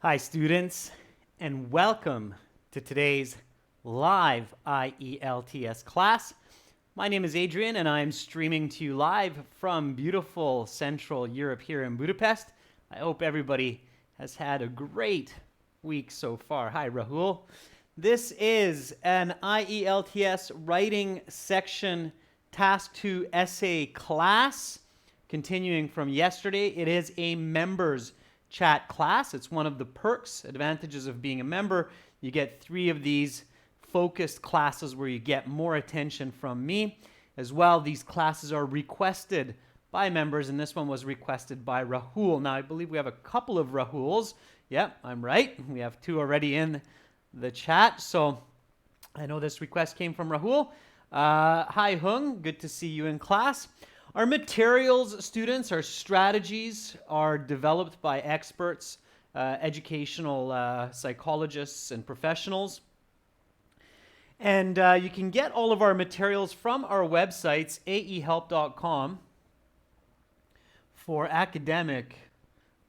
Hi students, and welcome to today's live IELTS class. My name is Adrian and I'm streaming to you live from beautiful Central Europe here in Budapest. I hope everybody has had a great week so far. Hi Rahul. This is an IELTS writing section task 2 essay class. Continuing from yesterday, it is a members chat class. It's one of the perks, advantages of being a member. You get 3 of these focused classes where you get more attention from me. As well, these classes are requested by members, and this one was requested by Rahul. Now, I believe we have a couple of Rahuls. Yep, I'm right. We have 2 already in the chat. So I know this request came from Rahul. Hi, Hung. Good to see you in class. Our materials, students, our strategies are developed by experts, educational psychologists and professionals. And you can get all of our materials from our websites, aehelp.com for academic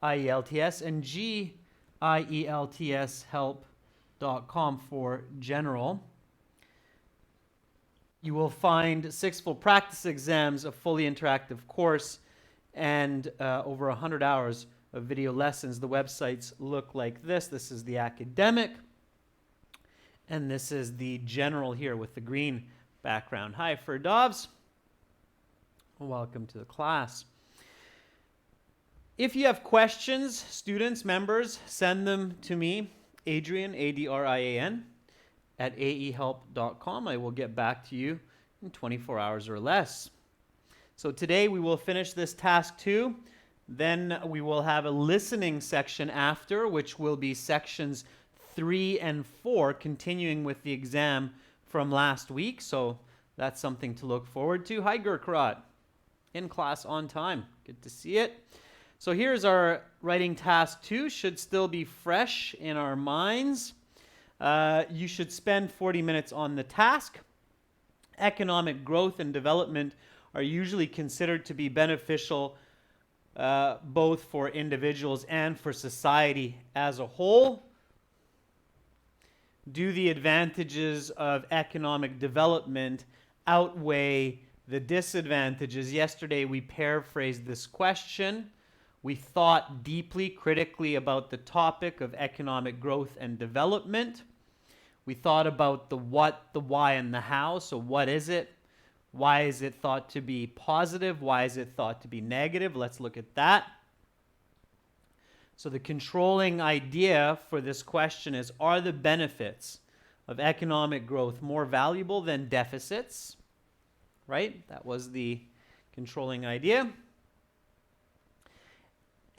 IELTS and gieltshelp.com for general. You will find 6 full practice exams, a fully interactive course, and over 100 hours of video lessons. The websites look like this. This is the academic, and this is the general here with the green background. Hi, Ferdovs. Welcome to the class. If you have questions, students, members, send them to me, Adrian, A-D-R-I-A-N, at aehelp.com. I will get back to you in 24 hours or less. So today we will finish this task 2. Then we will have a listening section after, which will be sections 3 and 4, continuing with the exam from last week. So that's something to look forward to. Hi, Gurkrat. In class on time. Good to see it. So here's our writing task 2. Should still be fresh in our minds. You should spend 40 minutes on the task. Economic growth and development are usually considered to be beneficial both for individuals and for society as a whole. Do the advantages of economic development outweigh the disadvantages? Yesterday we paraphrased this question. We thought deeply, critically about the topic of economic growth and development. We thought about the what, the why, and the how. So what is it? Why is it thought to be positive? Why is it thought to be negative? Let's look at that. So the controlling idea for this question is, are the benefits of economic growth more valuable than deficits? Right? That was the controlling idea.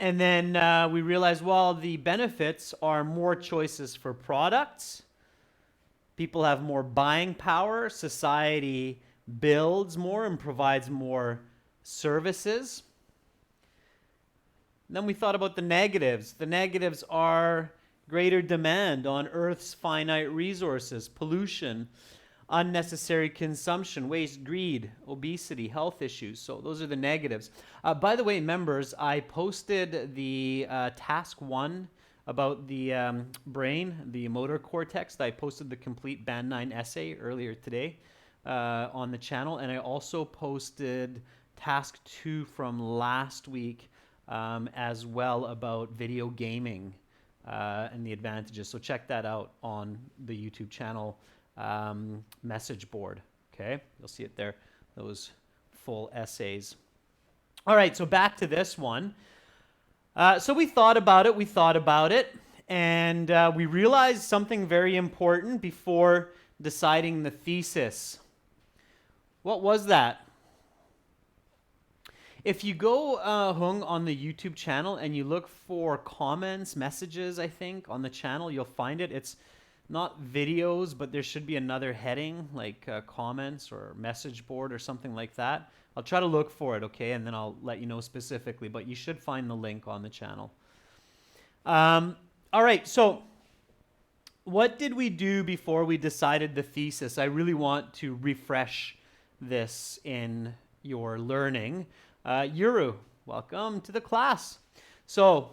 And then we realized, well, the benefits are more choices for products. People have more buying power. Society builds more and provides more services. And then we thought about the negatives. The negatives are greater demand on Earth's finite resources, pollution, unnecessary consumption, waste, greed, obesity, health issues. So those are the negatives. By the way, members, I posted the task 1 about the brain, the motor cortex. I posted the complete Band 9 essay earlier today on the channel, and I also posted task 2 from last week as well about video gaming and the advantages. So check that out on the YouTube channel message board. Okay, you'll see it there, those full essays. All right, so back to this one. So we thought about it, and we realized something very important before deciding the thesis. What was that? If you go, Hung, on the YouTube channel and you look for comments, messages, I think, on the channel, you'll find it. It's not videos, but there should be another heading, like comments or message board or something like that. I'll try to look for it, okay, and then I'll let you know specifically, but you should find the link on the channel. All right, so what did we do before we decided the thesis? I really want to refresh this in your learning. Yuru, welcome to the class. So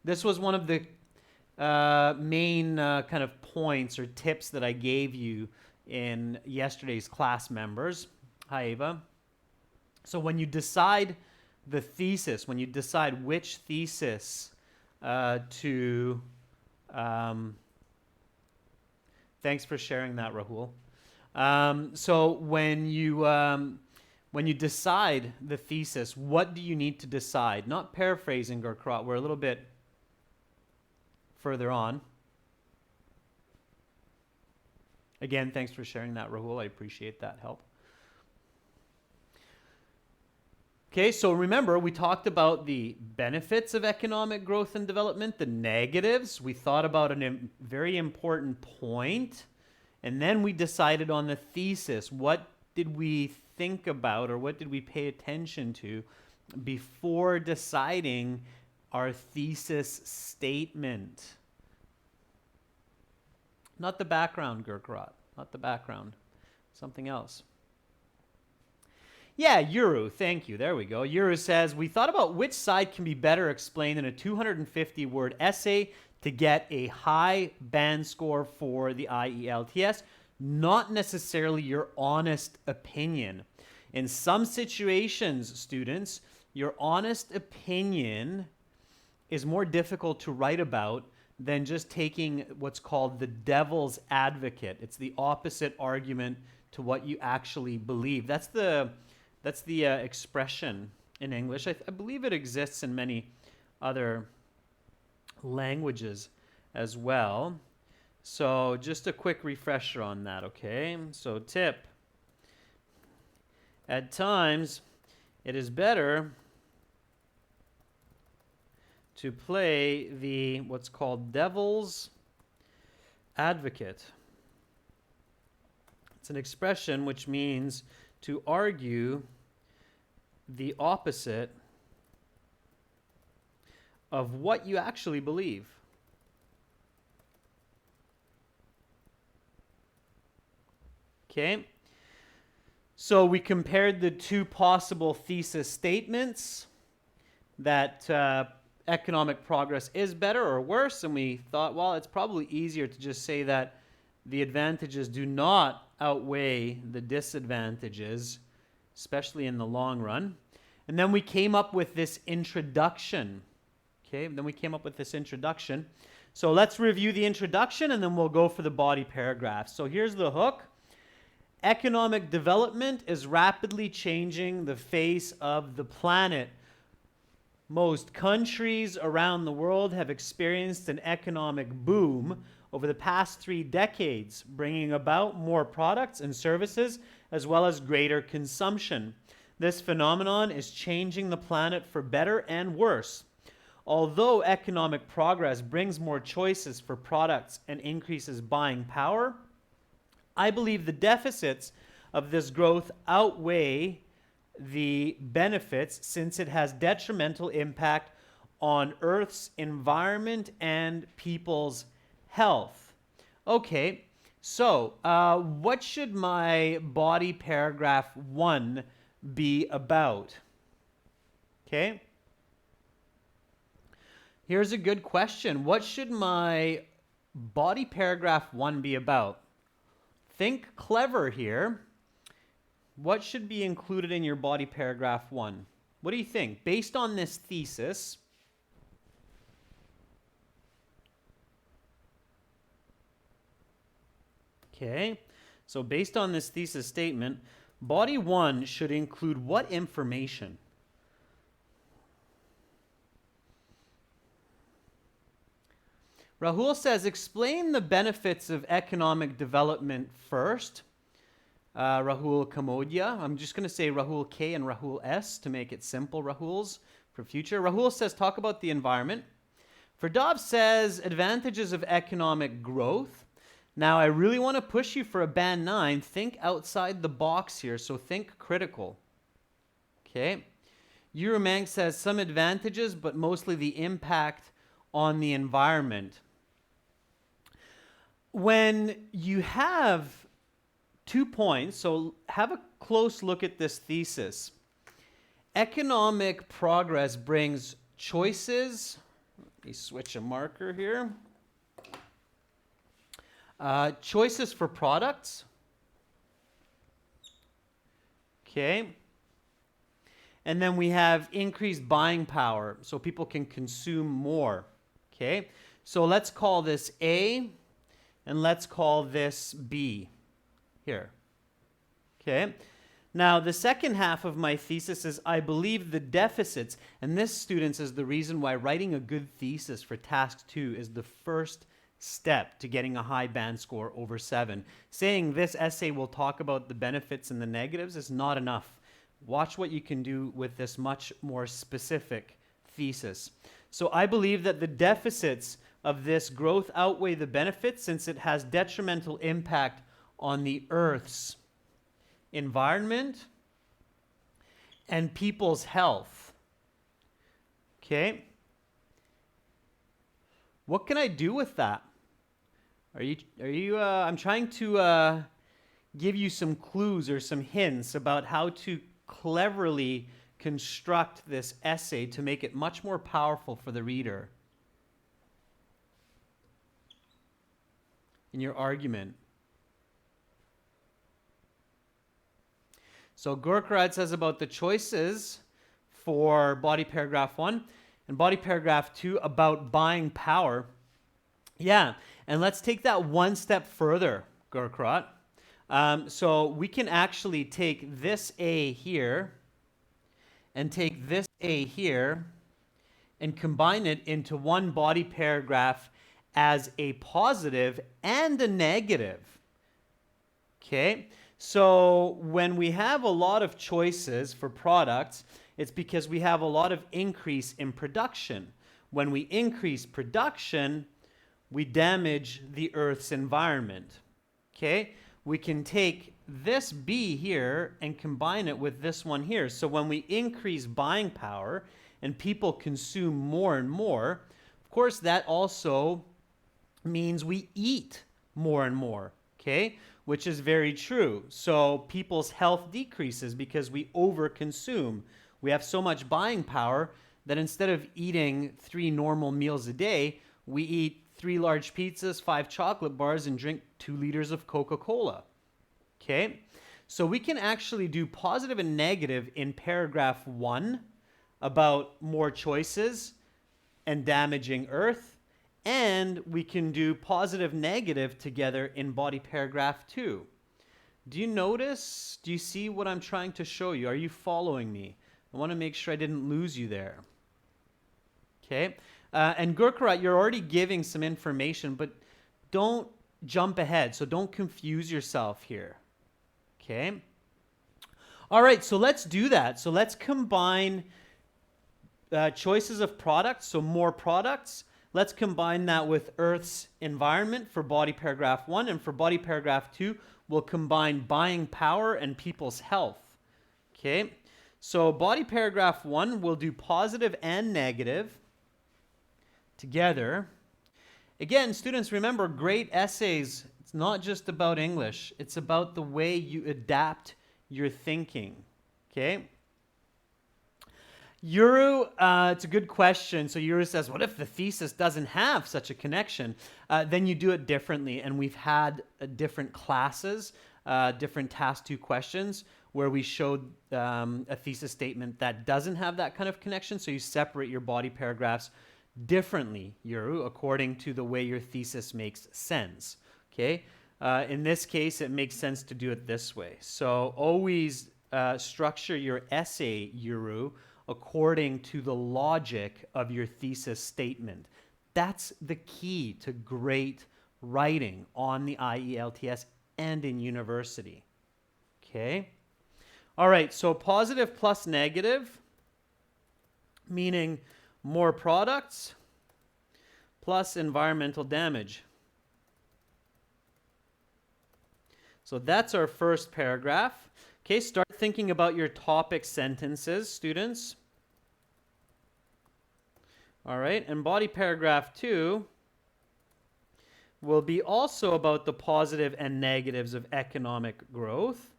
this was one of the main kind of points or tips that I gave you in yesterday's class, members. Hi, Ava. So when you decide the thesis, when you decide which thesis to... thanks for sharing that, Rahul. So when you decide the thesis, what do you need to decide? Not paraphrasing Gurkrat, we're a little bit further on. Again, thanks for sharing that, Rahul. I appreciate that help. Okay, so remember, we talked about the benefits of economic growth and development, the negatives. We thought about a very important point, and then we decided on the thesis. What did we think about, or what did we pay attention to before deciding our thesis statement? Not the background, Gurkrat. Not the background. Something else. Yeah, Yuru, thank you. There we go. Yuru says, we thought about which side can be better explained in a 250-word essay to get a high band score for the IELTS, not necessarily your honest opinion. In some situations, students, your honest opinion is more difficult to write about than just taking what's called the devil's advocate. It's the opposite argument to what you actually believe. That's the expression in English. I believe it exists in many other languages as well. So just a quick refresher on that, okay? So tip. At times, it is better to play the what's called devil's advocate. It's an expression which means to argue the opposite of what you actually believe. Okay? So we compared the two possible thesis statements that economic progress is better or worse, and we thought, well, it's probably easier to just say that the advantages do not outweigh the disadvantages, especially in the long run. And then we came up with this introduction. Okay, then we came up with this introduction. So let's review the introduction, and then we'll go for the body paragraph. So here's the hook. Economic development is rapidly changing the face of the planet. Most countries around the world have experienced an economic boom over the past 3 decades, bringing about more products and services as well as greater consumption. This phenomenon is changing the planet for better and worse. Although economic progress brings more choices for products and increases buying power, I believe the deficits of this growth outweigh the benefits, since it has detrimental impact on Earth's environment and people's health. Okay, so what should my body paragraph 1 be about? Okay, here's a good question. What should my body paragraph 1 be about? Think clever here. What should be included in your body paragraph 1? What do you think? Based on this thesis, okay, so based on this thesis statement, body 1 should include what information? Rahul says, explain the benefits of economic development first. Rahul Kamodia. I'm just going to say Rahul K and Rahul S to make it simple, Rahuls, for future. Rahul says, talk about the environment. Ferdov says, advantages of economic growth. Now, I really want to push you for a band 9. Think outside the box here, so think critical. Okay. Euromang says, some advantages, but mostly the impact on the environment. When you have 2 points, so have a close look at this thesis. Economic progress brings choices. Let me switch a marker here. Choices for products. Okay. And then we have increased buying power, so people can consume more. Okay. So let's call this A, and let's call this B here. Okay. Now, the second half of my thesis is I believe the deficits, and this, students, is the reason why writing a good thesis for task 2 is the first step to getting a high band score over 7. Saying this essay will talk about the benefits and the negatives is not enough. Watch what you can do with this much more specific thesis. So I believe that the deficits of this growth outweigh the benefits since it has detrimental impact on the Earth's environment and people's health. Okay? What can I do with that? I'm trying to give you some clues or some hints about how to cleverly construct this essay to make it much more powerful for the reader in your argument. So Gurkhardt says about the choices for body paragraph 1 and body paragraph 2 about buying power. Yeah, and let's take that one step further, Gurkhardt. So we can actually take this A here and take this A here and combine it into one body paragraph as a positive and a negative. Okay? So when we have a lot of choices for products, it's because we have a lot of increase in production. When we increase production, we damage the Earth's environment. Okay? We can take this B here and combine it with this one here. So when we increase buying power and people consume more and more, of course, that also means we eat more and more. Okay? Which is very true. So people's health decreases because we overconsume. We have so much buying power that instead of eating 3 normal meals a day, we eat 3 large pizzas, 5 chocolate bars, and drink 2 liters of Coca-Cola. Okay? So we can actually do positive and negative in paragraph 1 about more choices and damaging Earth. And we can do positive, negative together in body paragraph 2. Do you notice? Do you see what I'm trying to show you? Are you following me? I want to make sure I didn't lose you there. Okay? And Gurkhardt, you're already giving some information, but don't jump ahead. So don't confuse yourself here. Okay? All right, so let's do that. So let's combine choices of products, so more products. Let's combine that with Earth's environment for body paragraph 1, and for body paragraph 2, we'll combine buying power and people's health. Okay, so body paragraph 1, we'll do positive and negative together. Again, students, remember, great essays, it's not just about English, it's about the way you adapt your thinking. Okay? Yuru, it's a good question. So Yuru says, what if the thesis doesn't have such a connection? Then you do it differently. And we've had different classes, different task 2 questions where we showed a thesis statement that doesn't have that kind of connection. So you separate your body paragraphs differently, Yuru, according to the way your thesis makes sense. Okay? In this case, it makes sense to do it this way. So always structure your essay, Yuru, according to the logic of your thesis statement. That's the key to great writing on the IELTS and in university. Okay? All right, so positive plus negative, meaning more products plus environmental damage. So that's our first paragraph. Okay, start thinking about your topic sentences, students. All right, and body paragraph 2 will be also about the positive and negatives of economic growth,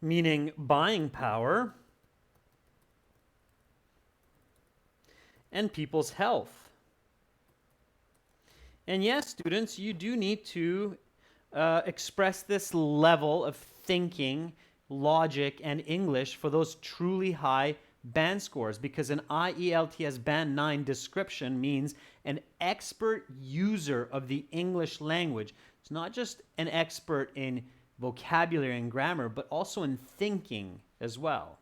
meaning buying power and people's health. And yes, students, you do need to express this level of thinking, logic, and English for those truly high band scores, because an IELTS Band 9 description means an expert user of the English language. It's not just an expert in vocabulary and grammar, but also in thinking as well.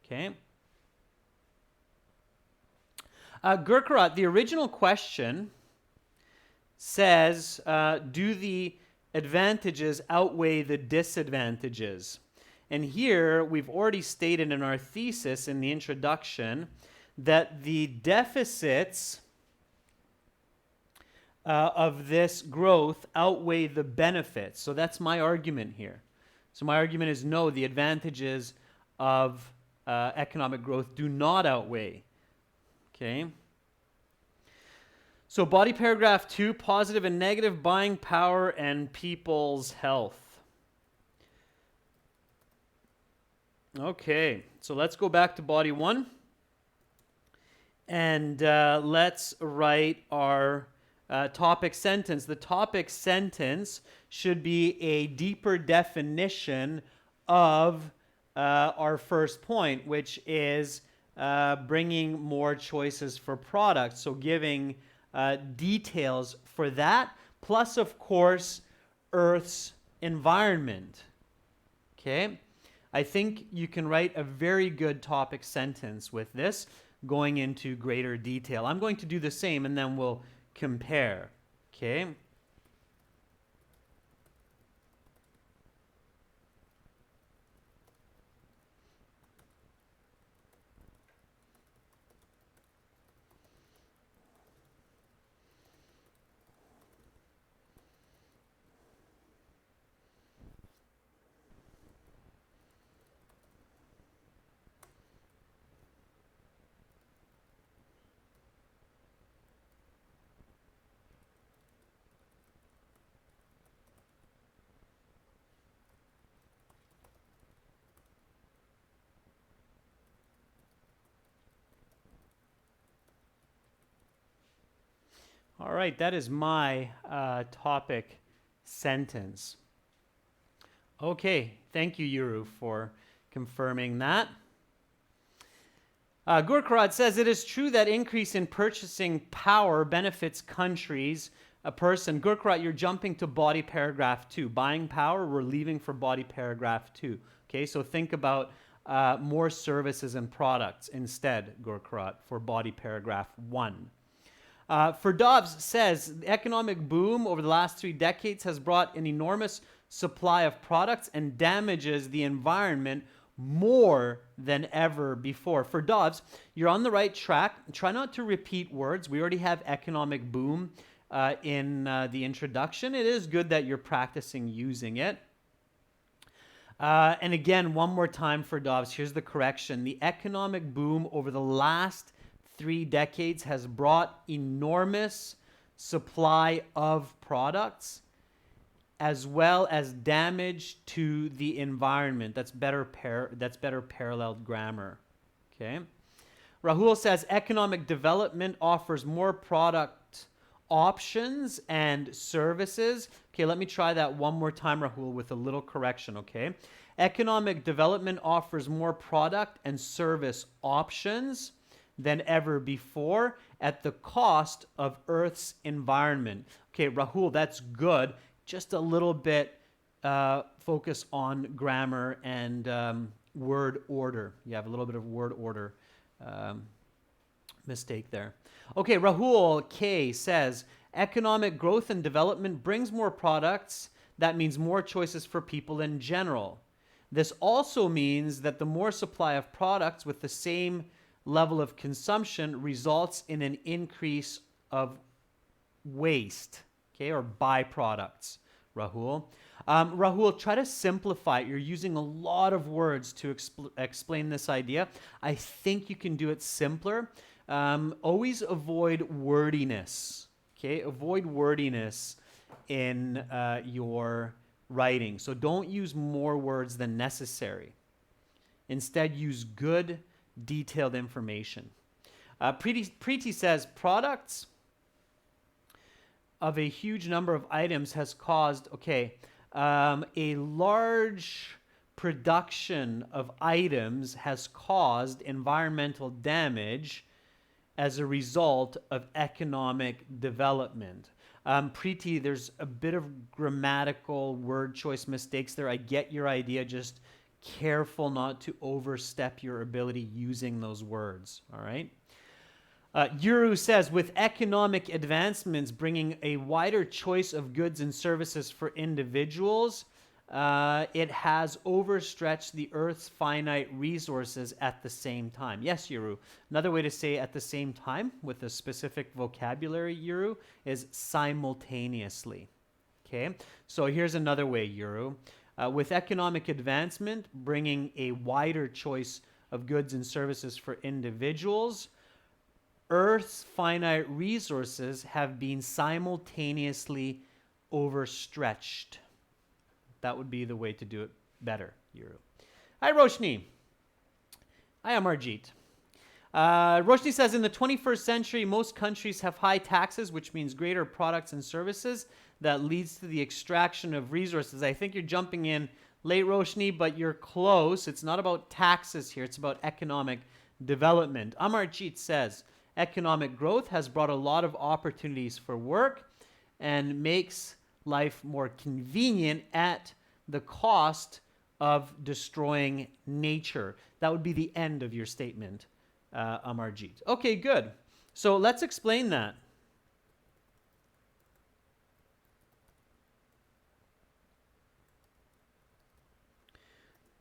Okay? Gurkharat, the original question says, do the advantages outweigh the disadvantages? And here we've already stated in our thesis in the introduction that the deficits of this growth outweigh the benefits. So that's my argument here. So my argument is no, the advantages of economic growth do not outweigh. Okay. So body paragraph 2, positive and negative buying power and people's health. Okay, so let's go back to body 1. And let's write our topic sentence. The topic sentence should be a deeper definition of our first point, which is bringing more choices for products. So giving details for that, plus, of course, Earth's environment. Okay? I think you can write a very good topic sentence with this, going into greater detail. I'm going to do the same, and then we'll compare. Okay? All right, that is my topic sentence. Okay, thank you, Yuru, for confirming that. Gurkharad says, it is true that increase in purchasing power benefits countries, a person. Gurkharad, you're jumping to body paragraph 2. Buying power, we're leaving for body paragraph 2. Okay, so think about more services and products instead, Gurkharad, for body paragraph 1. Ferdovs says, the economic boom over the last 3 decades has brought an enormous supply of products and damages the environment more than ever before. Ferdovs, you're on the right track. Try not to repeat words. We already have economic boom in the introduction. It is good that you're practicing using it. And again, one more time, Ferdovs, here's the correction. The economic boom over the last 3 decades has brought enormous supply of products as well as damage to the environment. That's better paralleled grammar. Okay. Rahul says economic development offers more product options and services. Okay, let me try that one more time, Rahul, with a little correction, okay? Economic development offers more product and service options than ever before at the cost of Earth's environment. Okay, Rahul, that's good. Just a little bit focus on grammar and word order. You have a little bit of word order mistake there. Okay, Rahul K says, economic growth and development brings more products. That means more choices for people in general. This also means that the more supply of products with the same level of consumption results in an increase of waste, okay, or byproducts, Rahul. Rahul, try to simplify it. You're using a lot of words to explain this idea. I think you can do it simpler. Always avoid wordiness, okay? Avoid wordiness in your writing. So don't use more words than necessary. Instead, use good, detailed information. Preeti says, products of a huge number of items has caused, a large production of items has caused environmental damage as a result of economic development. Preeti, there's a bit of grammatical word choice mistakes there. I get your idea. Just careful not to overstep your ability using those words, all right? Yuru says, with economic advancements bringing a wider choice of goods and services for individuals, it has overstretched the Earth's finite resources at the same time. Yes, Yuru. Another way to say at the same time with a specific vocabulary, Yuru, is simultaneously. Okay, so here's another way, Yuru. With economic advancement bringing a wider choice of goods and services for individuals, Earth's finite resources have been simultaneously overstretched. That would be the way to do it better, Yuru. Hi, Roshni. Hi, Amarjeet. Roshni says, in the 21st century, most countries have high taxes, which means greater products and services. That leads to the extraction of resources. I think you're jumping in late, Roshni, but you're close. It's not about taxes here. It's about economic development. Amarjeet says, economic growth has brought a lot of opportunities for work and makes life more convenient at the cost of destroying nature. That would be the end of your statement, Amarjeet. Okay, good. So let's explain that.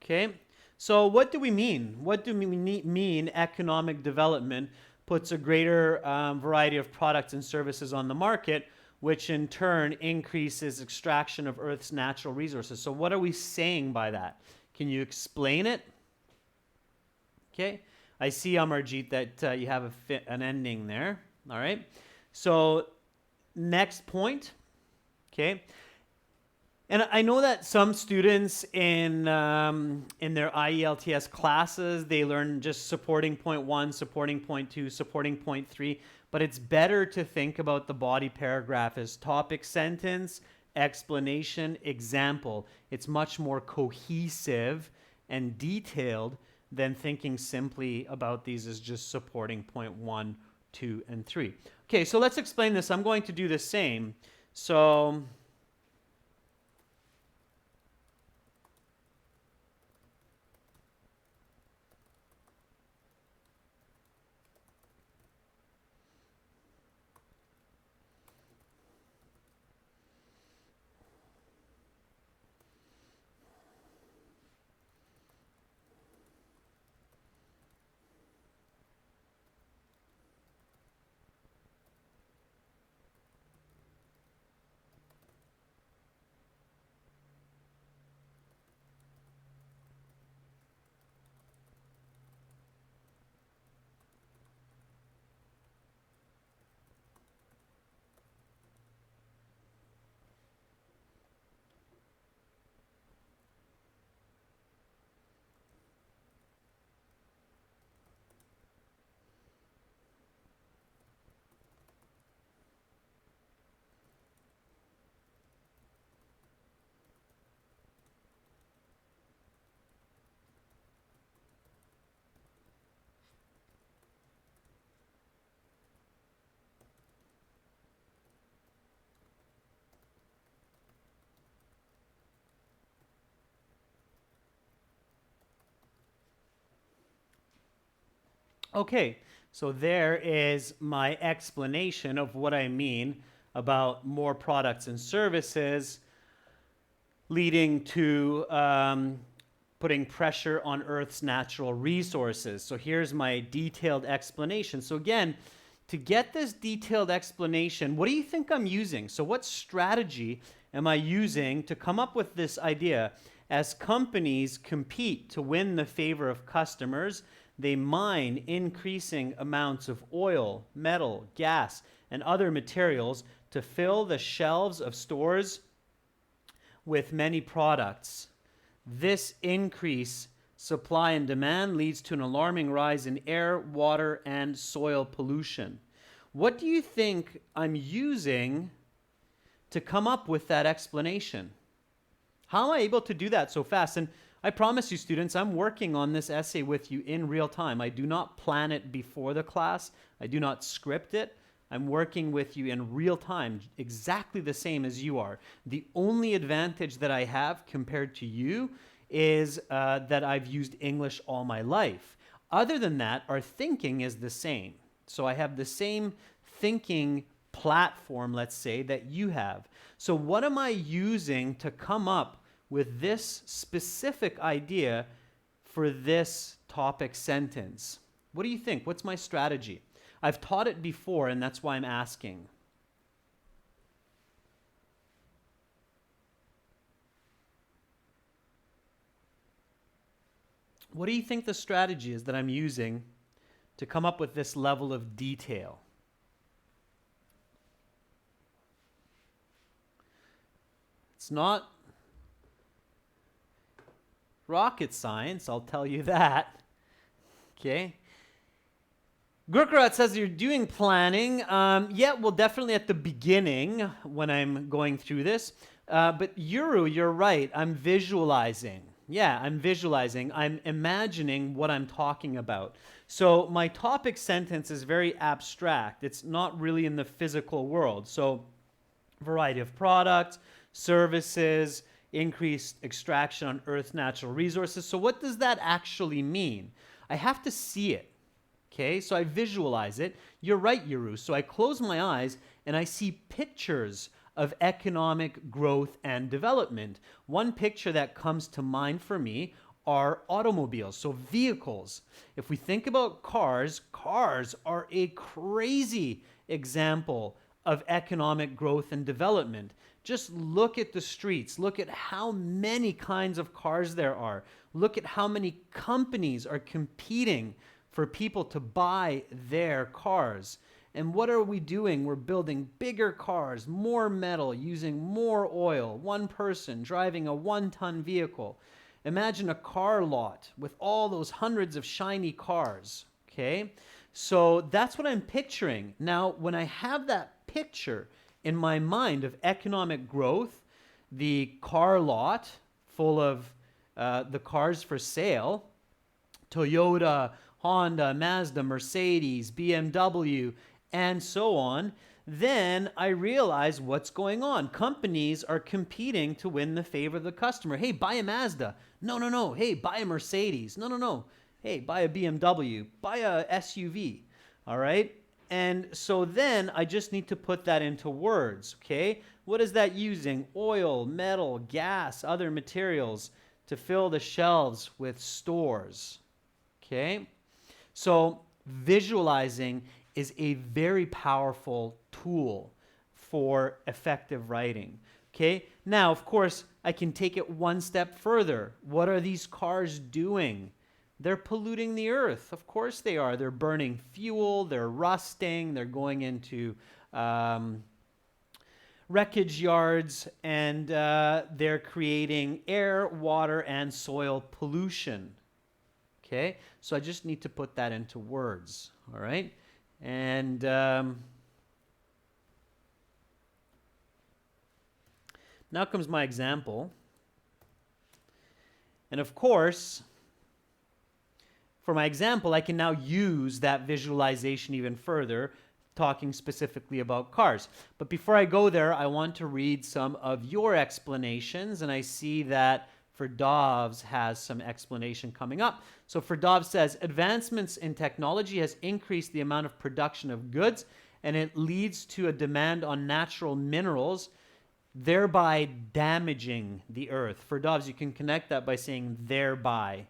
Okay, so what do we mean? What do we mean economic development puts a greater variety of products and services on the market, which in turn increases extraction of Earth's natural resources? So what are we saying by that? Can you explain it? Okay, I see, Amarjeet, that you have an ending there. All right, so next point, okay. And I know that some students in their IELTS classes, they learn just supporting point 1, supporting point 2, supporting point 3, but it's better to think about the body paragraph as topic sentence, explanation, example. It's much more cohesive and detailed than thinking simply about these as just supporting point 1, 2, and 3. Okay, so let's explain this. I'm going to do the same. So okay, so there is my explanation of what I mean about more products and services leading to putting pressure on Earth's natural resources. So here's my detailed explanation. So again, to get this detailed explanation, what do you think I'm using? So what strategy am I using to come up with this idea? As companies compete to win the favor of customers, they mine increasing amounts of oil, metal, gas, and other materials to fill the shelves of stores with many products. This increase supply and demand leads to an alarming rise in air, water, and soil pollution. What do you think I'm using to come up with that explanation? How am I able to do that so fast? And I promise you, students, I'm working on this essay with you in real time. I do not plan it before the class. I do not script it. I'm working with you in real time, exactly the same as you are. The only advantage that I have compared to you is that I've used English all my life. Other than that, our thinking is the same. So I have the same thinking platform, let's say, that you have. So what am I using to come up with this specific idea for this topic sentence? What do you think? What's my strategy? I've taught it before, and that's why I'm asking. What do you think the strategy is that I'm using to come up with this level of detail? It's not rocket science, I'll tell you that. Okay. Gurkarat says you're doing planning. Yeah, well, definitely at the beginning when I'm going through this. But Yuru, you're right. I'm visualizing. Yeah, I'm visualizing. I'm imagining what I'm talking about. So my topic sentence is very abstract. It's not really in the physical world. So variety of products, services, increased extraction on Earth's natural resources. So what does that actually mean? I have to see it. Okay, so I visualize it. You're right, Yuru. So I close my eyes and I see pictures of economic growth and development. One picture that comes to mind for me are automobiles, so vehicles. If we think about cars, cars are a crazy example of economic growth and development. Just look at the streets. Look at how many kinds of cars there are. Look at how many companies are competing for people to buy their cars. And what are we doing? We're building bigger cars, more metal, using more oil, one person driving a 1-ton vehicle. Imagine a car lot with all those hundreds of shiny cars, okay? So that's what I'm picturing. Now, when I have that picture in my mind of economic growth, the car lot full of the cars for sale, Toyota, Honda, Mazda, Mercedes, BMW, and so on, then I realize what's going on. Companies are competing to win the favor of the customer. Hey, buy a Mazda. No, no, no. Hey, buy a Mercedes. No, no, no. Hey, buy a BMW. Buy a SUV. All right? And so then I just need to put that into words, okay? What is that using? Oil, metal, gas, other materials to fill the shelves with stores, okay? So visualizing is a very powerful tool for effective writing. Okay, now of course I can take it one step further. What are these cars doing? They're polluting the earth. Of course they are. They're burning fuel, they're rusting, they're going into wreckage yards, and they're creating air, water, and soil pollution. Okay, so I just need to put that into words, all right? And now comes my example. And of course, for my example, I can now use that visualization even further, talking specifically about cars. But before I go there, I want to read some of your explanations, and I see that Ferdovs has some explanation coming up. So Ferdovs says, advancements in technology has increased the amount of production of goods, and it leads to a demand on natural minerals, thereby damaging the earth. Ferdovs, you can connect that by saying thereby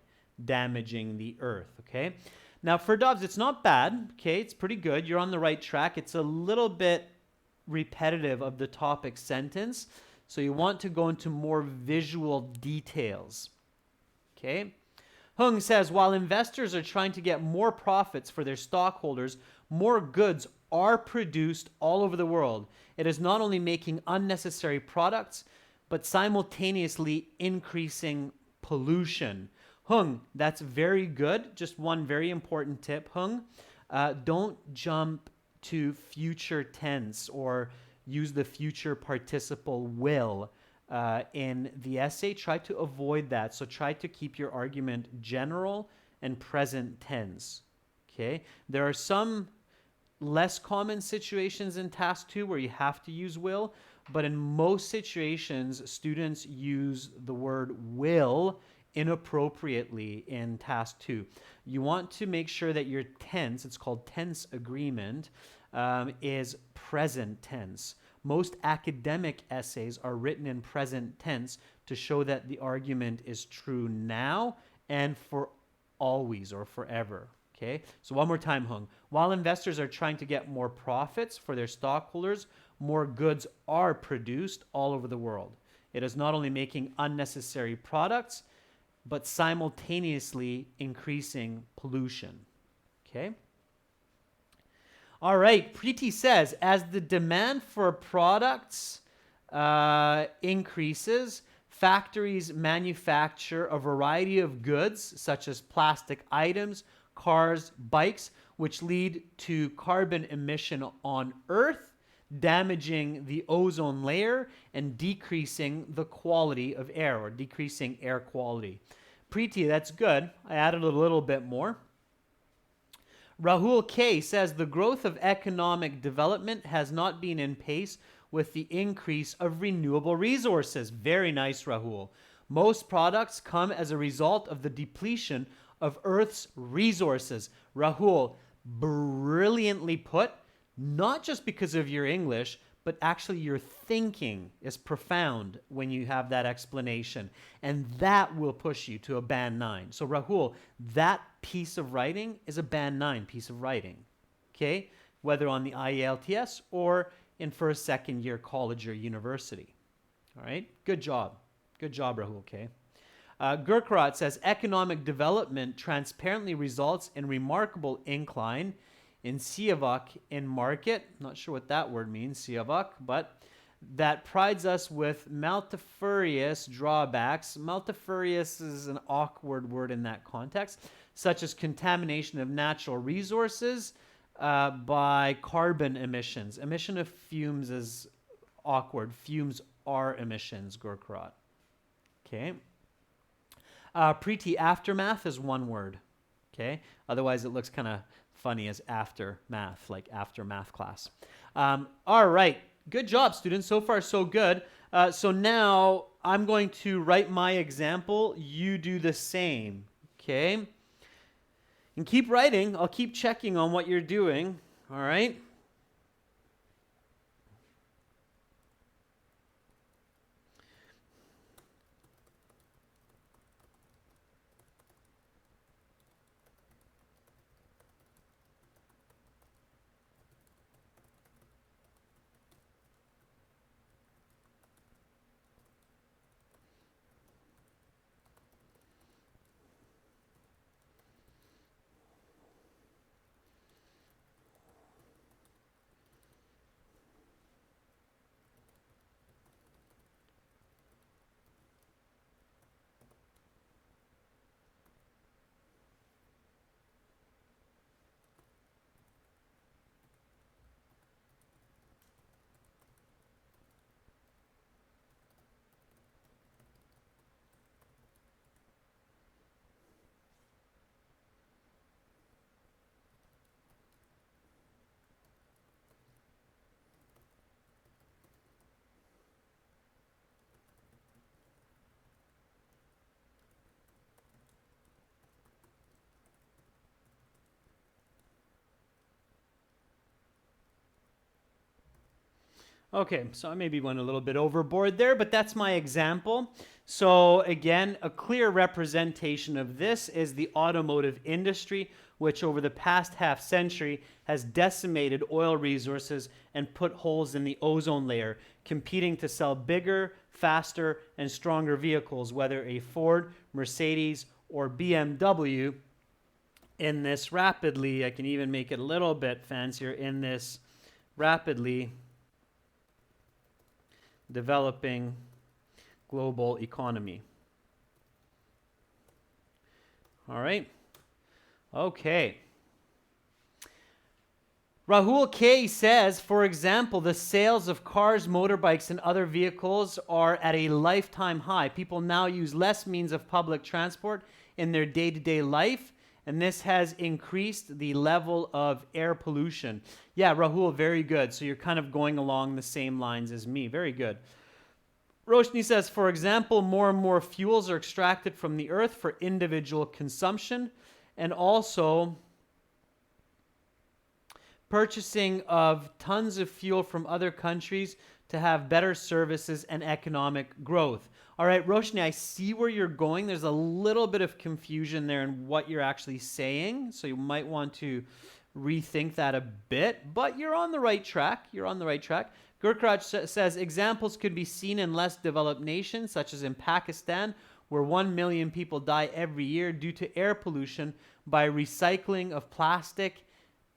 damaging the earth, okay? Now, Ferdovs, it's not bad, okay? It's pretty good. You're on the right track. It's a little bit repetitive of the topic sentence, so you want to go into more visual details, okay? Hung says, while investors are trying to get more profits for their stockholders, more goods are produced all over the world. It is not only making unnecessary products, but simultaneously increasing pollution. Hung, that's very good. Just one very important tip, Hung. Don't jump to future tense or use the future participle will in the essay. Try to avoid that. So try to keep your argument general and present tense. Okay? There are some less common situations in task 2 where you have to use will, but in most situations, students use the word will inappropriately in task 2. You want to make sure that your tense, it's called tense agreement, is present tense. Most academic essays are written in present tense to show that the argument is true now and for always or forever. Okay, so one more time, Hung. While investors are trying to get more profits for their stockholders, more goods are produced all over the world. It is not only making unnecessary products, but simultaneously increasing pollution. Okay? All right, Preeti says, as the demand for products increases, factories manufacture a variety of goods, such as plastic items, cars, bikes, which lead to carbon emission on Earth, damaging the ozone layer and decreasing the quality of air, or decreasing air quality. Preeti, that's good. I added a little bit more. Rahul K says the growth of economic development has not been in pace with the increase of renewable resources. Very nice, Rahul. Most products come as a result of the depletion of Earth's resources. Rahul, brilliantly put, not just because of your English, but actually your thinking is profound when you have that explanation. And that will push you to a band 9. So Rahul, that piece of writing is a band 9 piece of writing. Okay? Whether on the IELTS or in first, second year college or university. All right? Good job. Good job, Rahul, okay? Gurkrat says, economic development transparently results in remarkable incline in Siavak in market. Not sure what that word means, Siavak, but that prides us with multifarious drawbacks. Multifarious is an awkward word in that context, such as contamination of natural resources by carbon emissions. Emission of fumes is awkward. Fumes are emissions, Gurkrat. Okay. Preeti, aftermath is one word. Okay. Otherwise, it looks kind of funny as aftermath, like after math class. All right. Good job, students. So far, so good. So now I'm going to write my example. You do the same. Okay. And keep writing. I'll keep checking on what you're doing. All right. Okay, so I maybe went a little bit overboard there, but that's my example. So again, a clear representation of this is the automotive industry, which over the past half century has decimated oil resources and put holes in the ozone layer, competing to sell bigger, faster, and stronger vehicles, whether a Ford, Mercedes, or BMW. In this rapidly, I can even make it a little bit fancier, in this rapidly developing global economy. All right. Okay. Rahul K says, for example, the sales of cars, motorbikes, and other vehicles are at a lifetime high. People now use less means of public transport in their day-to-day life, and this has increased the level of air pollution. Yeah, Rahul, very good. So you're kind of going along the same lines as me. Very good. Roshni says, for example, more and more fuels are extracted from the earth for individual consumption, and also purchasing of tons of fuel from other countries to have better services and economic growth. All right, Roshni, I see where you're going. There's a little bit of confusion there in what you're actually saying, so you might want to rethink that a bit, but you're on the right track. You're on the right track. Gurkraj says, examples could be seen in less developed nations, such as in Pakistan, where 1 million people die every year due to air pollution by recycling of plastic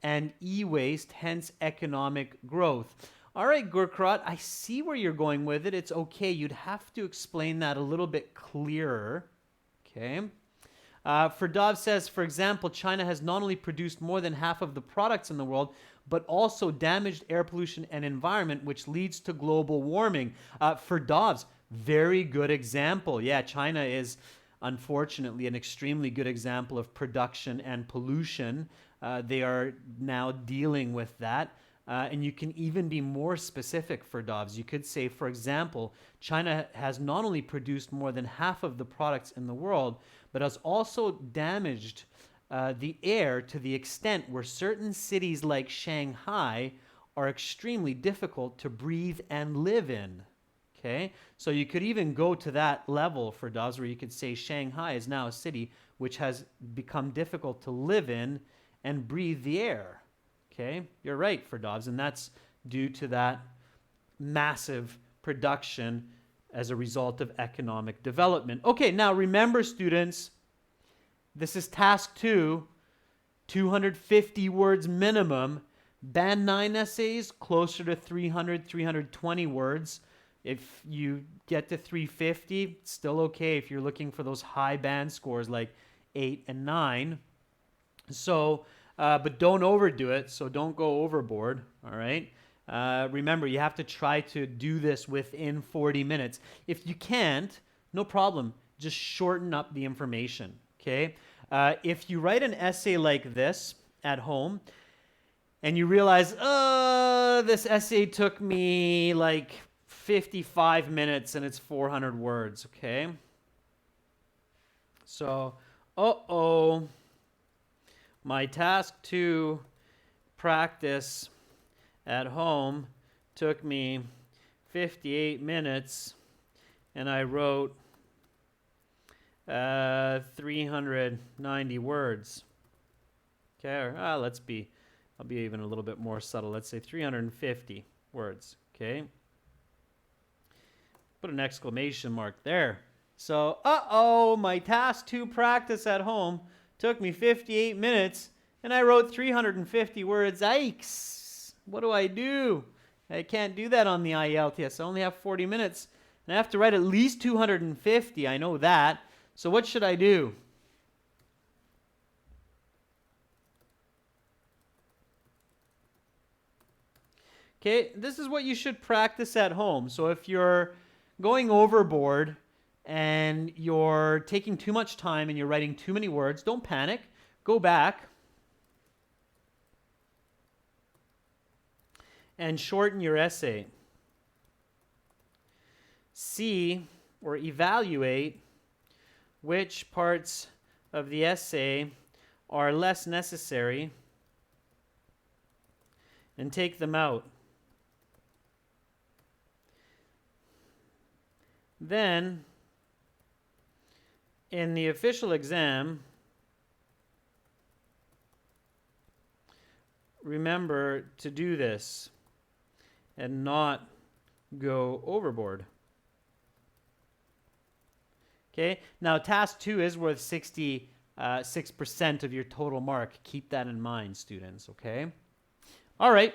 and e-waste, hence economic growth. All right, Gurkrat, I see where you're going with it. It's okay. You'd have to explain that a little bit clearer. Okay. Ferdov says, for example, China has not only produced more than half of the products in the world, but also damaged air pollution and environment, which leads to global warming. Ferdov's very good example. Yeah, China is unfortunately an extremely good example of production and pollution. They are now dealing with that. And you can even be more specific for Dobbs. You could say, for example, China has not only produced more than half of the products in the world, but has also damaged the air to the extent where certain cities like Shanghai are extremely difficult to breathe and live in. Okay, so you could even go to that level for Dobbs, where you could say Shanghai is now a city which has become difficult to live in and breathe the air. Okay, you're right for Dobbs, and that's due to that massive production as a result of economic development. Okay, now remember, students, this is task 2, 250 words minimum. Band 9 essays, closer to 300, 320 words. If you get to 350, it's still okay if you're looking for those high band scores like 8 and 9. So, but don't overdo it, so don't go overboard, all right? Remember, you have to try to do this within 40 minutes. If you can't, no problem. Just shorten up the information, okay? If you write an essay like this at home and you realize, this essay took me like 55 minutes and it's 400 words, okay? So, my task 2 practice at home took me 58 minutes and I wrote 390 words. Okay, or, I'll be even a little bit more subtle. Let's say 350 words, okay? Put an exclamation mark there. So, my task 2 practice at home took me 58 minutes, and I wrote 350 words. Yikes! What do I do? I can't do that on the IELTS. I only have 40 minutes, and I have to write at least 250. I know that. So what should I do? Okay, this is what you should practice at home. So if you're going overboard and you're taking too much time and you're writing too many words, don't panic. Go back and shorten your essay. See or evaluate which parts of the essay are less necessary and take them out. Then, in the official exam, remember to do this and not go overboard. Okay, now task 2 is worth 66% of your total mark. Keep that in mind, students, okay? All right.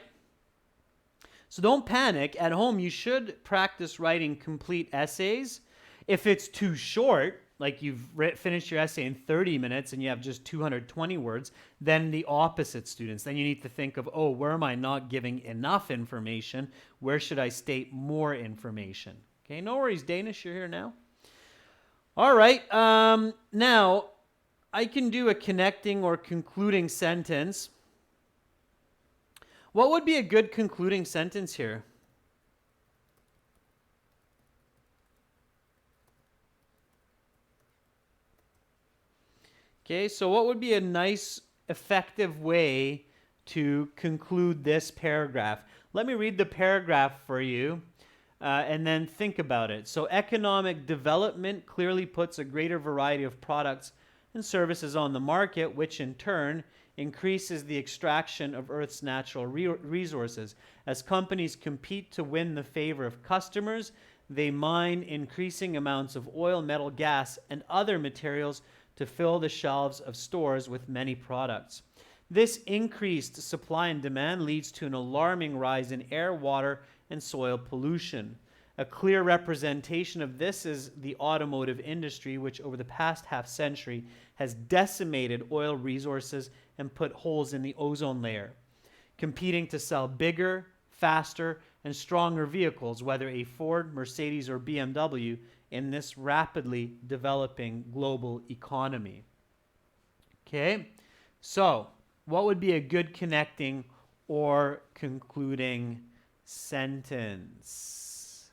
So don't panic. At home, you should practice writing complete essays. If it's too short, like you've finished your essay in 30 minutes and you have just 220 words, then the opposite students. Then you need to think of, oh, where am I not giving enough information? Where should I state more information? Okay, no worries, Danish, you're here now. All right, now I can do a connecting or concluding sentence. What would be a good concluding sentence here? Okay, so what would be a nice, effective way to conclude this paragraph? Let me read the paragraph for you and then think about it. So economic development clearly puts a greater variety of products and services on the market, which in turn increases the extraction of Earth's natural resources. As companies compete to win the favor of customers, they mine increasing amounts of oil, metal, gas, and other materials to fill the shelves of stores with many products. This increased supply and demand leads to an alarming rise in air, water, and soil pollution. A clear representation of this is the automotive industry, which over the past half century has decimated oil resources and put holes in the ozone layer, competing to sell bigger, faster, and stronger vehicles, whether a Ford, Mercedes, or BMW, in this rapidly developing global economy. Okay, so what would be a good connecting or concluding sentence?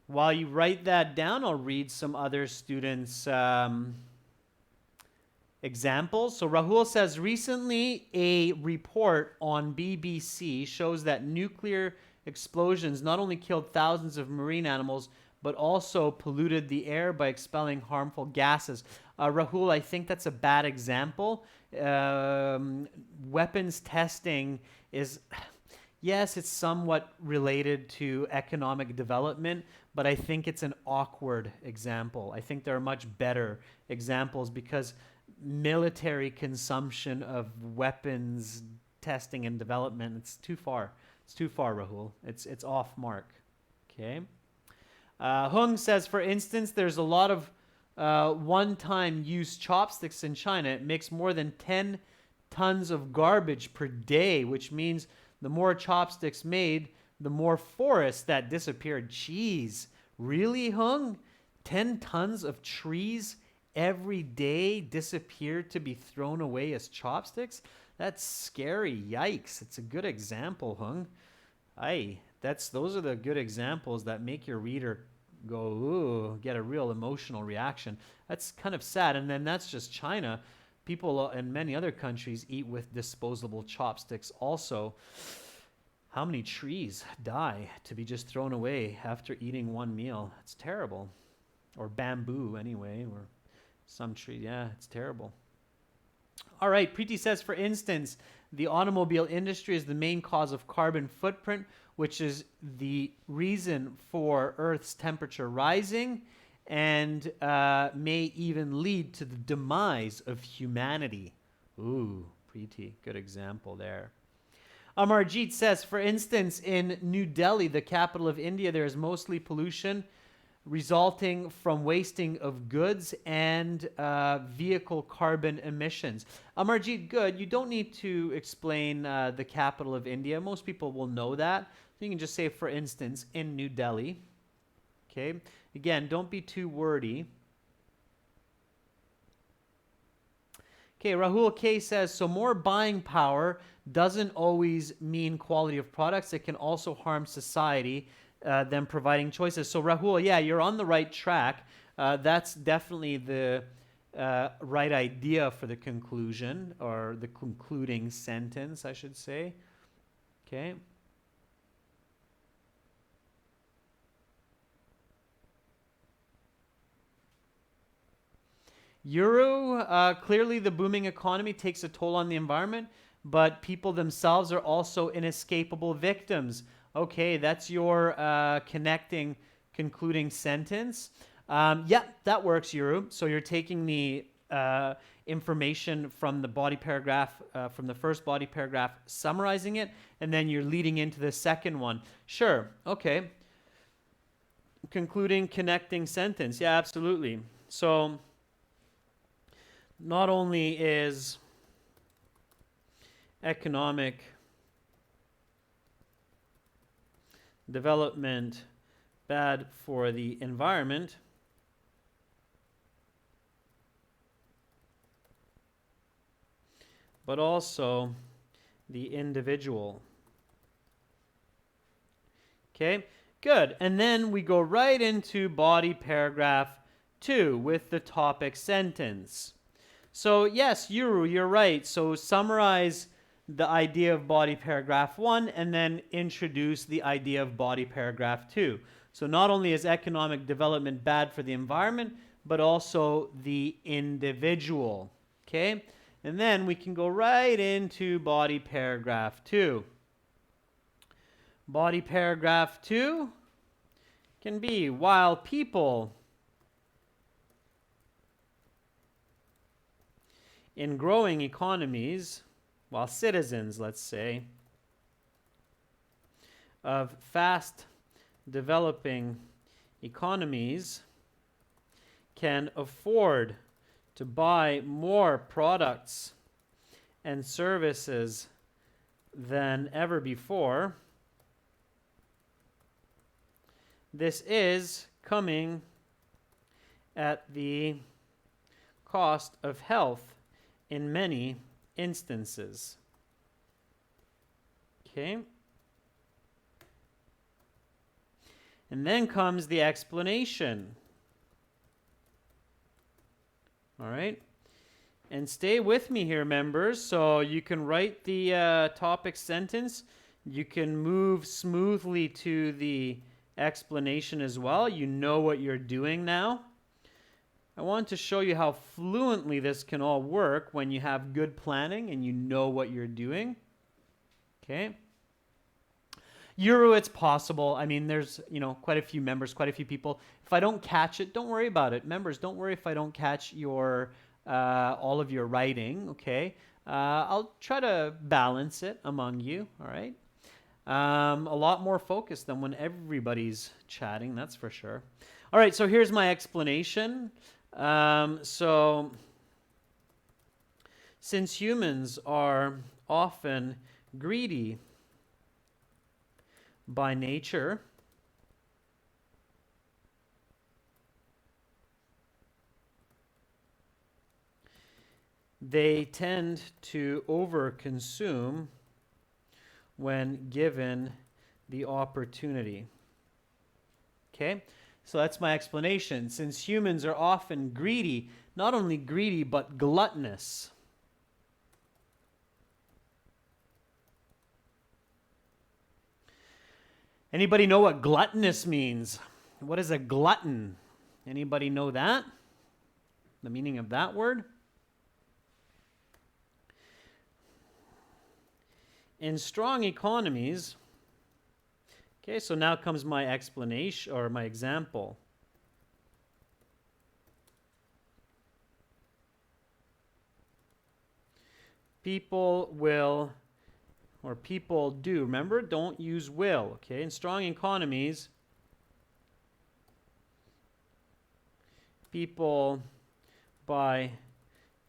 While you write that down, I'll read some other students' examples. So Rahul says, recently a report on BBC shows that nuclear explosions not only killed thousands of marine animals, but also polluted the air by expelling harmful gases. Rahul, I think that's a bad example. Weapons testing is, yes, it's somewhat related to economic development, but I think it's an awkward example. I think there are much better examples because military consumption of weapons testing and development, it's too far. It's too far, Rahul. It's off mark. Okay. Hung says, for instance, there's a lot of one-time use chopsticks in China. It makes more than 10 tons of garbage per day, which means the more chopsticks made, the more forests that disappeared. Jeez, really, Hung? 10 tons of trees every day disappeared to be thrown away as chopsticks? That's scary. Yikes. It's a good example, Hung. Those are the good examples that make your reader go, ooh, get a real emotional reaction. That's kind of sad. And then that's just China. People in many other countries eat with disposable chopsticks also. How many trees die to be just thrown away after eating one meal? It's terrible. Or bamboo anyway, or some tree. Yeah, it's terrible. All right, Preeti says, for instance, the automobile industry is the main cause of carbon footprint, which is the reason for Earth's temperature rising and may even lead to the demise of humanity. Ooh, Preeti, good example there. Amarjeet says, for instance, in New Delhi, the capital of India, there is mostly pollution resulting from wasting of goods and vehicle carbon emissions. Amarjeet, good. You don't need to explain the capital of India. Most people will know that. You can just say, for instance, in New Delhi. Okay. Again, don't be too wordy. Okay, Rahul K says, so more buying power doesn't always mean quality of products. It can also harm society than providing choices. So Rahul, yeah, you're on the right track. That's definitely the right idea for the conclusion, or the concluding sentence, I should say. Okay. Euro, clearly the booming economy takes a toll on the environment, but people themselves are also inescapable victims. Okay, that's your connecting, concluding sentence. Yeah, that works, Yuru. So you're taking the information from the body paragraph, from the first body paragraph, summarizing it, and then you're leading into the second one. Sure, okay. concluding connecting sentence. Yeah, absolutely. So not only is economic development bad for the environment, but also the individual. Okay, good. And then we go right into body paragraph 2 with the topic sentence. So yes, Yuru, you're right. So summarize the idea of body paragraph 1 and then introduce the idea of body paragraph 2. So not only is economic development bad for the environment, but also the individual. Okay? And then we can go right into body paragraph 2. Body paragraph 2 can be, while people in growing economies, while citizens, let's say, of fast developing economies can afford to buy more products and services than ever before, this is coming at the cost of health in many instances. Okay? And then comes the explanation. All right? And stay with me here, members. So you can write the topic sentence. You can move smoothly to the explanation as well. You know what you're doing now. I want to show you how fluently this can all work when you have good planning and you know what you're doing. Okay? Euro, it's possible. I mean, there's, quite a few members, quite a few people. If I don't catch it, don't worry about it. Members, don't worry if I don't catch your all of your writing, okay? I'll try to balance it among you, all right? A lot more focused than when everybody's chatting, that's for sure. All right, so here's my explanation. So, since humans are often greedy by nature, they tend to overconsume when given the opportunity. Okay? So that's my explanation. Since humans are often greedy, not only greedy, but gluttonous. Anybody know what gluttonous means? What is a glutton? Anybody know that? The meaning of that word? In strong economies, okay, so now comes my explanation or my example. People will, or people do, remember, don't use will, okay? In strong economies, people buy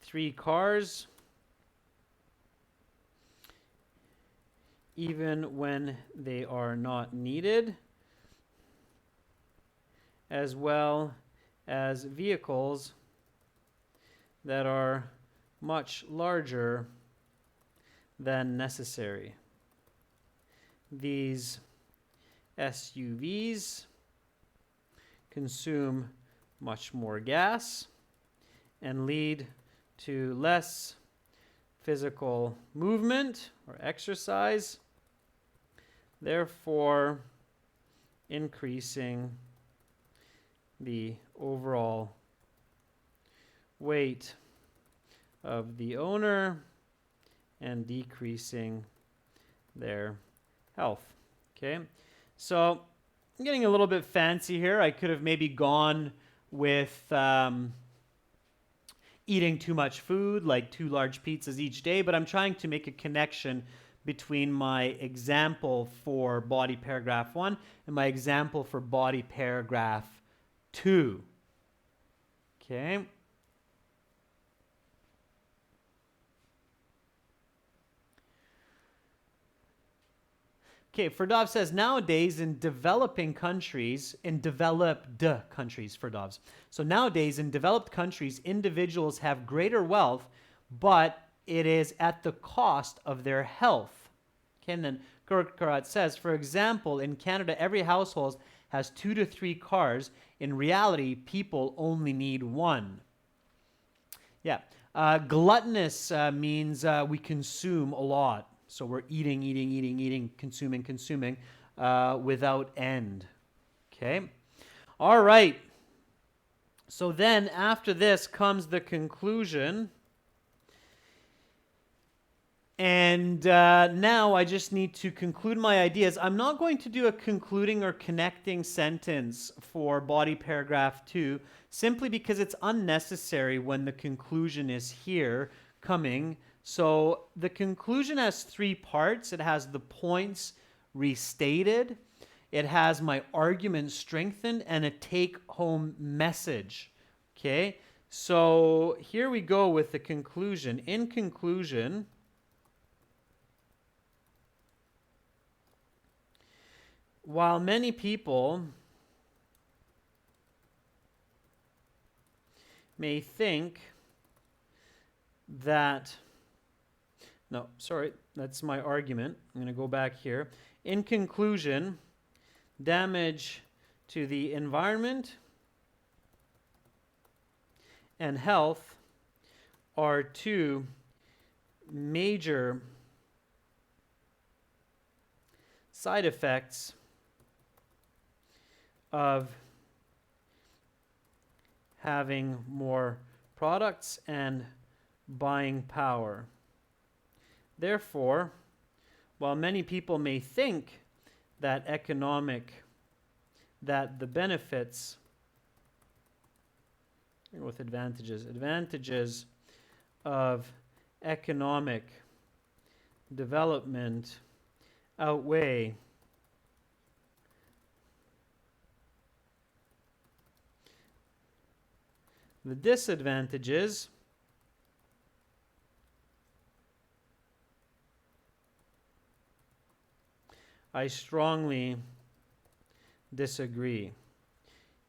3 cars even when they are not needed, as well as vehicles that are much larger than necessary. These SUVs consume much more gas and lead to less physical movement or exercise, therefore increasing the overall weight of the owner and decreasing their health. Okay, so I'm getting a little bit fancy here. I could have maybe gone with eating too much food, like 2 large pizzas each day, but I'm trying to make a connection between my example for body paragraph 1 and my example for body paragraph 2. Okay. Okay, Ferdov says, nowadays in developing countries, in developed countries, Ferdovs. So nowadays in developed countries, individuals have greater wealth, but it is at the cost of their health. Okay, and then Gurkarat says, for example, in Canada, every household has 2 to 3 cars. In reality, people only need 1. Yeah. Gluttonous means we consume a lot. So we're eating, consuming without end. Okay. All right. So then after this comes the conclusion. And now I just need to conclude my ideas. I'm not going to do a concluding or connecting sentence for body paragraph 2, simply because it's unnecessary when the conclusion is here coming. So the conclusion has 3 parts. It has the points restated, it has my argument strengthened, and a take-home message. Okay, so here we go with the conclusion. In conclusion, while many people may think that, no, sorry, that's my argument. I'm going to go back here. In conclusion, damage to the environment and health are 2 major side effects of having more products and buying power. Therefore, while many people may think that the benefits with advantages of economic development outweigh the disadvantages, I strongly disagree.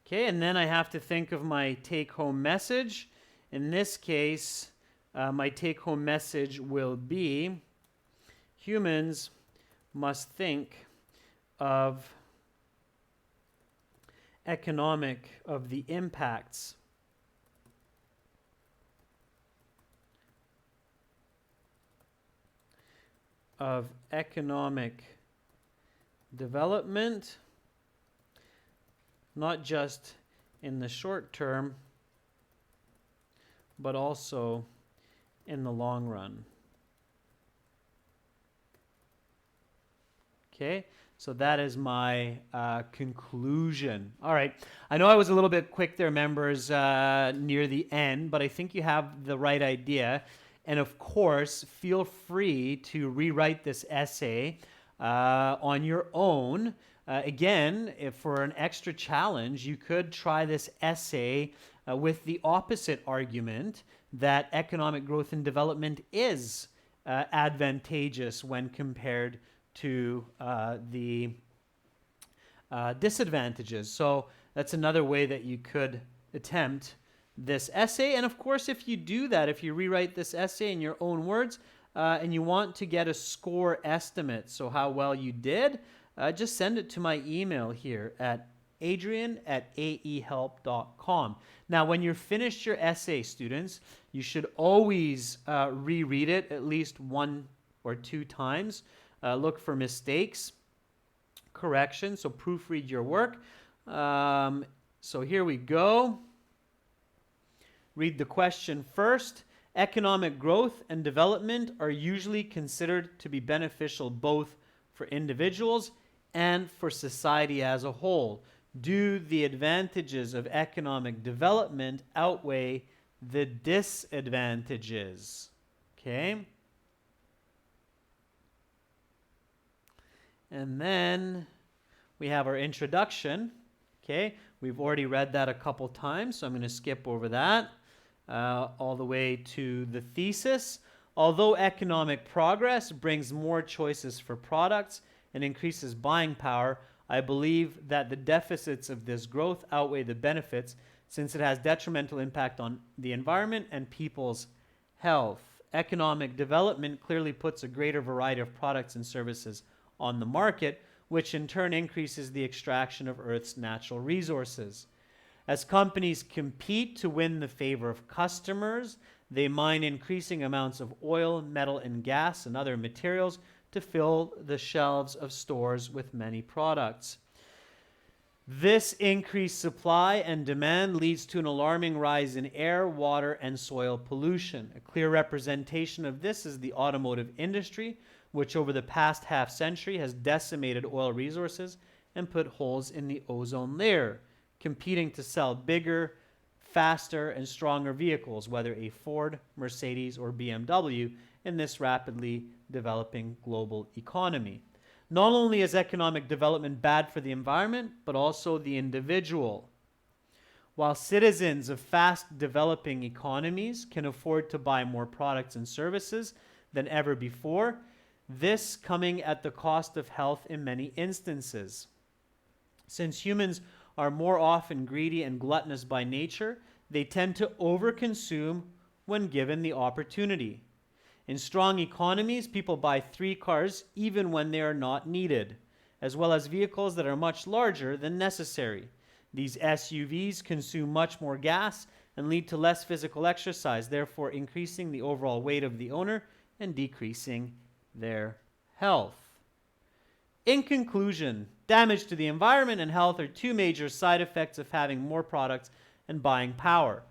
Okay, and then I have to think of my take-home message. In this case, my take-home message will be, humans must think of the impacts of economic development, not just in the short term, but also in the long run. Okay, so that is my conclusion. All right, I know I was a little bit quick there, members, near the end, but I think you have the right idea. And of course, feel free to rewrite this essay on your own. Again, if for an extra challenge, you could try this essay with the opposite argument that economic growth and development is advantageous when compared to the disadvantages. So that's another way that you could attempt this essay. And of course, if you do that, if you rewrite this essay in your own words, and you want to get a score estimate, so how well you did, just send it to my email here at adrian@aehelp.com. Now, when you're finished your essay, students, you should always reread it at least 1 or 2 times. Look for mistakes, corrections, so proofread your work. So here we go. Read the question first. Economic growth and development are usually considered to be beneficial both for individuals and for society as a whole. Do the advantages of economic development outweigh the disadvantages? Okay. And then we have our introduction. Okay, we've already read that a couple times, so I'm going to skip over that all the way to the thesis. Although economic progress brings more choices for products and increases buying power, I believe that the deficits of this growth outweigh the benefits, since it has detrimental impact on the environment and people's health. Economic development clearly puts a greater variety of products and services on the market, which in turn increases the extraction of Earth's natural resources. As companies compete to win the favor of customers, they mine increasing amounts of oil, metal, and gas and other materials to fill the shelves of stores with many products. This increased supply and demand leads to an alarming rise in air, water, and soil pollution. A clear representation of this is the automotive industry, which over the past half century has decimated oil resources and put holes in the ozone layer, competing to sell bigger, faster, and stronger vehicles, whether a Ford, Mercedes, or BMW, in this rapidly developing global economy. Not only is economic development bad for the environment, but also the individual. While citizens of fast developing economies can afford to buy more products and services than ever before, this coming at the cost of health in many instances. Since humans are more often greedy and gluttonous by nature, they tend to overconsume when given the opportunity. In strong economies, people buy 3 cars even when they are not needed, as well as vehicles that are much larger than necessary. These SUVs consume much more gas and lead to less physical exercise, therefore increasing the overall weight of the owner and decreasing their health. In conclusion, damage to the environment and health are 2 major side effects of having more products and buying power.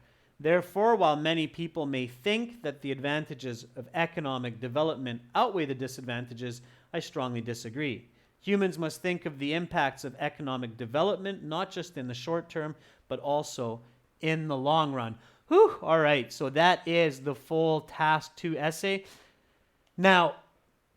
Therefore, while many people may think that the advantages of economic development outweigh the disadvantages, I strongly disagree. Humans must think of the impacts of economic development, not just in the short term, but also in the long run. Whew, all right, so that is the full Task 2 essay. Now,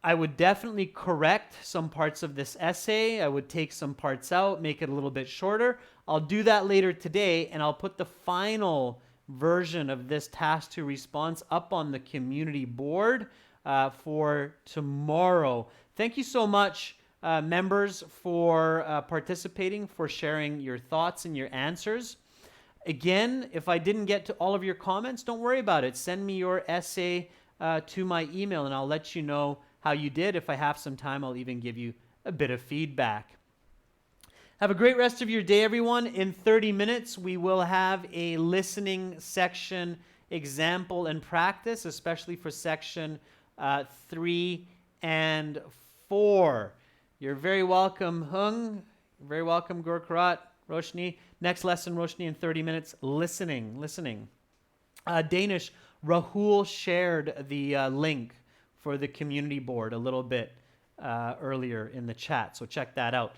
I would definitely correct some parts of this essay. I would take some parts out, make it a little bit shorter. I'll do that later today, and I'll put the final version of this Task 2 response up on the community board for tomorrow. Thank you so much, members, for participating, for sharing your thoughts and your answers. Again, if I didn't get to all of your comments, don't worry about it. Send me your essay to my email, and I'll let you know how you did. If I have some time, I'll even give you a bit of feedback. Have a great rest of your day, everyone. In 30 minutes, we will have a listening section example and practice, especially for section 3 and 4. You're very welcome, Hung. You're very welcome, Gurkarat, Roshni. Next lesson, Roshni, in 30 minutes, listening. Danish, Rahul shared the link for the community board a little bit earlier in the chat, so check that out.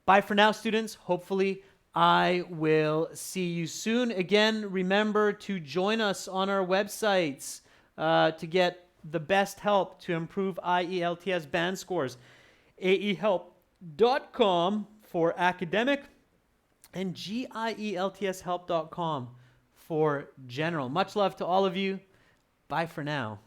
Bye for now, students. Hopefully, I will see you soon. Again, remember to join us on our websites to get the best help to improve IELTS band scores. aehelp.com for academic and gieltshelp.com for general. Much love to all of you. Bye for now.